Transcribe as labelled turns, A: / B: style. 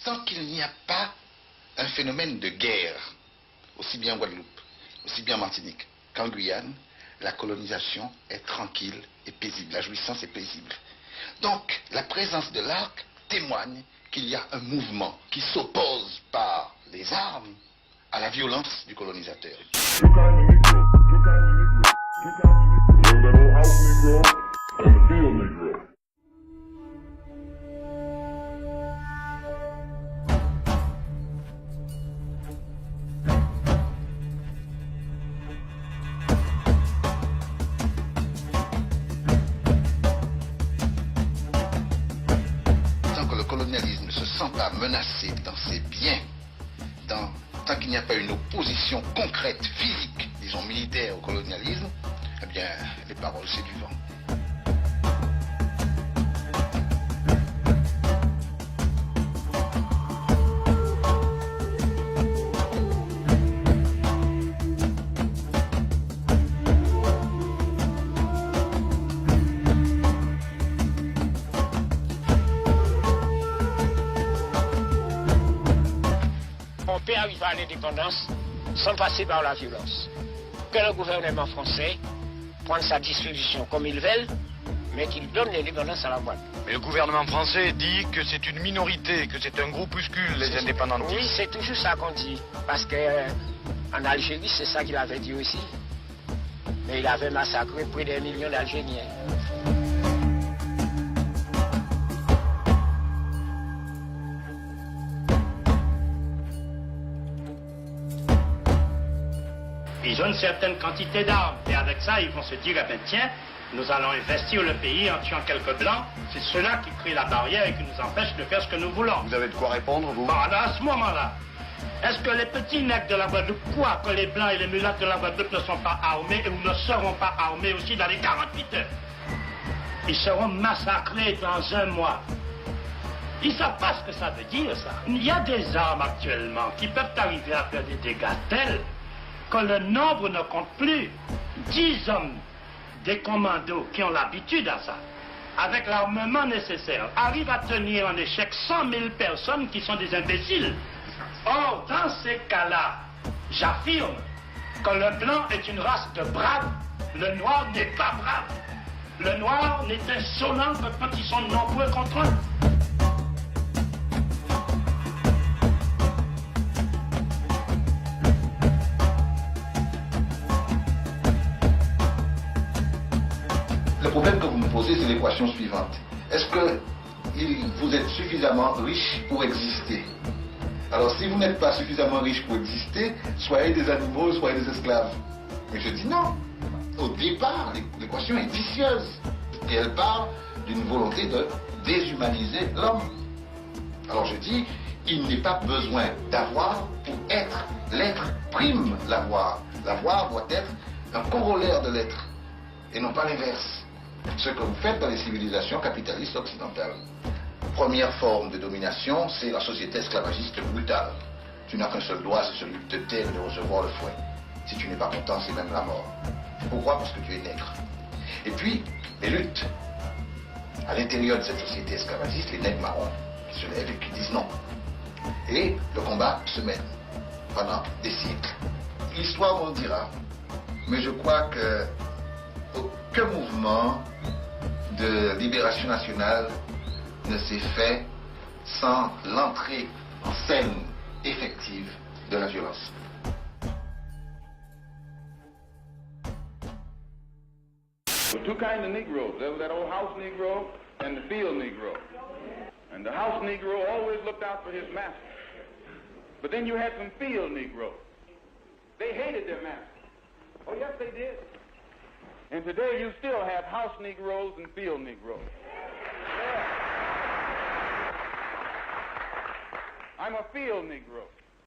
A: tant qu'il n'y a pas un phénomène de guerre, aussi bien en Guadeloupe, aussi bien en Martinique qu'en Guyane, la colonisation est tranquille et paisible, la jouissance est paisible. Donc, la présence de l'arc témoigne qu'il y a un mouvement qui s'oppose par les armes à la violence du colonisateur. Ne se sent pas menacé dans ses biens, tant qu'il n'y a pas une opposition concrète, physique, disons militaire au colonialisme, eh bien, les paroles, c'est du vent.
B: On peut arriver à l'indépendance sans passer par la violence. Que le gouvernement français prenne sa disposition comme il veut, mais qu'il donne l'indépendance à la Guadeloupe.
C: Mais le gouvernement français dit que c'est une minorité, que c'est un groupuscule, les indépendantistes.
B: Oui, c'est toujours ça qu'on dit. Parce qu'en Algérie, c'est ça qu'il avait dit aussi. Mais il avait massacré près d'un million d'Algériens.
D: Ils ont une certaine quantité d'armes. Et avec ça, ils vont se dire, eh bien, tiens, nous allons investir le pays en tuant quelques blancs. C'est cela qui crée la barrière et qui nous empêche de faire ce que nous voulons.
C: Vous avez de quoi répondre, vous?
D: Bon, alors à ce moment-là, est-ce que les petits nègres de la Guadeloupe croient que les blancs et les mulattes de la Guadeloupe ne sont pas armés et ou ne seront pas armés aussi dans les 48 heures? Ils seront massacrés dans un mois. Ils ne savent pas ce que ça veut dire, ça. Il y a des armes actuellement qui peuvent arriver à faire des dégâts tels que le nombre ne compte plus. 10 hommes des commandos qui ont l'habitude à ça, avec l'armement nécessaire, arrivent à tenir en échec 100 000 personnes qui sont des imbéciles. Or, dans ces cas-là, j'affirme que le blanc est une race de braves, le noir n'est pas brave. Le noir n'est insolent que quand ils sont nombreux contre eux.
A: Le problème que vous me posez, c'est l'équation suivante. Est-ce que vous êtes suffisamment riche pour exister? Alors, si vous n'êtes pas suffisamment riche pour exister, soyez des animaux, soyez des esclaves. Mais je dis non. Au départ, l'équation est vicieuse. Et elle part d'une volonté de déshumaniser l'homme. Alors je dis, il n'est pas besoin d'avoir pour être. L'être prime l'avoir. L'avoir doit être un corollaire de l'être. Et non pas l'inverse. Ce que vous faites dans les civilisations capitalistes occidentales. Première forme de domination, c'est la société esclavagiste brutale. Tu n'as qu'un seul droit, c'est celui de te taire et de recevoir le fouet. Si tu n'es pas content, c'est même la mort. Pourquoi? Parce que tu es nègre. Et puis, les luttes. À l'intérieur de cette société esclavagiste, les nègres marrons qui se lèvent et qui disent non. Et le combat se mène pendant des siècles. L'histoire m'en dira. Mais je crois que aucun mouvement de libération nationale ne s'est fait sans l'entrée en scène effective de la violence.
E: There were two kinds of Negroes. There was that old house Negro and the field Negro. And the house Negro always looked out for his master. But then you had some field Negroes. They hated their master. Oh, yes, they did. And today you still have house Negroes and field Negroes. Yeah. I'm a field Negro.